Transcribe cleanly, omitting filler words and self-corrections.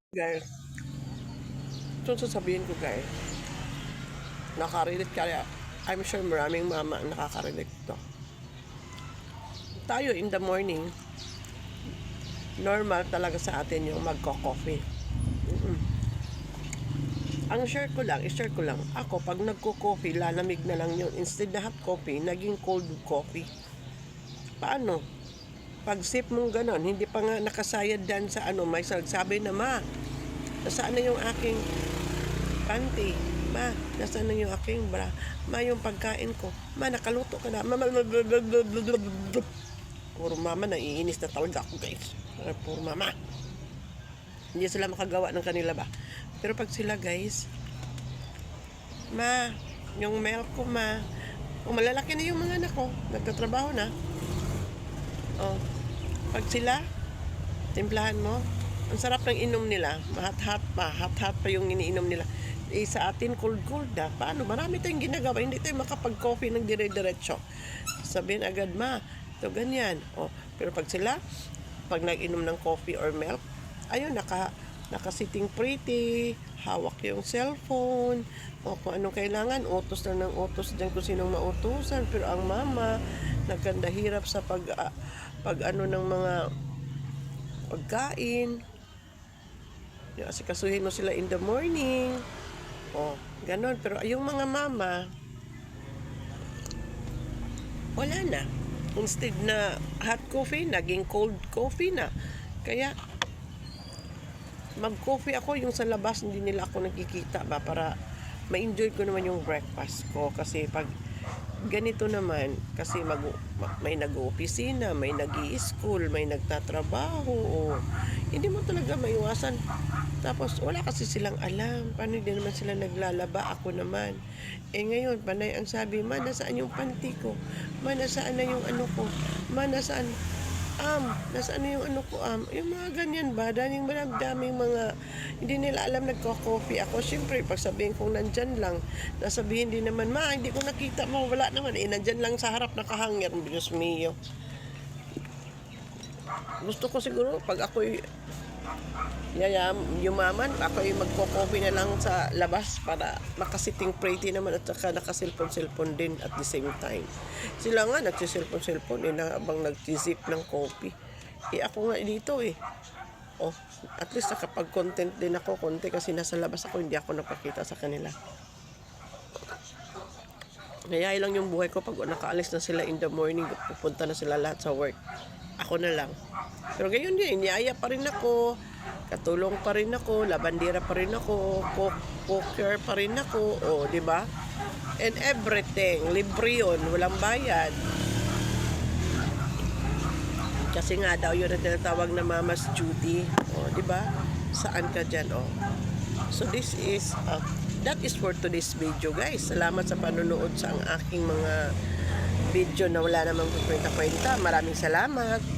Guys, ito sasabihin ko guys, nakarelate kaya I'm sure maraming mama ang nakaka-relate to. Tayo in the morning, normal talaga sa atin yung magko-coffee. Ang i-share ko lang, ako pag nagko-coffee, lalamig na lang yun. Instead na hot coffee, naging cold coffee. Paano? Pag sip mong ganon, hindi pa nga nakasayad dan sa may sabi na, ma, nasaan na yung aking panty? Ma, nasaan na yung aking bra? Ma, yung pagkain ko. Ma, nakaluto ka na. Puro mama, naiinis na talaga ako guys. Puro mama. Hindi sila makagawa ng kanila ba? Pero pag sila guys, ma, yung milk ko ma, malalaki na yung mga anak ko, nagtatrabaho na. Pag sila, timplahan mo, ang sarap ng inom nila, hot-hot pa yung iniinom nila. Sa atin, cold na. Paano? Marami tayong ginagawa, hindi tayo makapag-coffee ng dire-diretso. Sabihin agad, ma, ito ganyan. Pero pag sila, pag nag-inom ng coffee or milk, ayun, nakasitting pretty, hawak yung cellphone, kung anong kailangan, utos na ng utos dyan kung sinong mautusan. Pero ang mama, nagkanda hirap sa pag ng mga pagkain. Asikasuhin mo sila in the morning. Ganon. Pero yung mga mama, wala na. Instead na hot coffee, naging cold coffee na. Kaya, mag-coffee ako yung sa labas, hindi nila ako nakikita ba para ma-enjoy ko naman yung breakfast ko. Kasi pag ganito naman, kasi may nag-opisina, may nag-i-school, may nagtatrabaho, hindi mo talaga maiwasan. Tapos wala kasi silang alam, paano hindi naman sila naglalaba, ako naman. Ngayon, panay ang sabi, ma, nasaan yung panty ko? Ma, nasaan na yung ano ko? Ma, nasaan na yung ano ko, yung mga ganyan ba, daming mga, hindi nila alam nagko-coffee ako. Siyempre, pag sabihin kong nandyan lang, nasabihin din naman, ma, hindi ko nakita mo, wala naman, nandyan lang sa harap nakahangir, Diyos mio. Gusto ko siguro, pag ako'y yumaman, ako'y magko-coffee na lang sa labas para makasiting pretty naman at saka nakasilpon-silpon din at the same time. Sila nga nagsisilpon-silpon habang nag-zip ng coffee. Ako nga dito at least nakapag-content din ako konti kasi nasa labas ako, hindi ako napakita sa kanila. Kaya lang yung buhay ko pag nakaalis na sila in the morning, pupunta na sila lahat sa work. Ako na lang. Pero gayon din, niyaya pa rin ako, katulong pa rin ako, labandera pa rin ako, cooker pa rin ako, di ba? And everything, libre yun, walang bayad. Kasi nga daw yun ang tinatawag na mama's duty, di ba? Saan ka dyan, So this is, that is for today's video, guys. Salamat sa panonood sa aking mga video na wala namang kwenta-kwenta. Maraming salamat.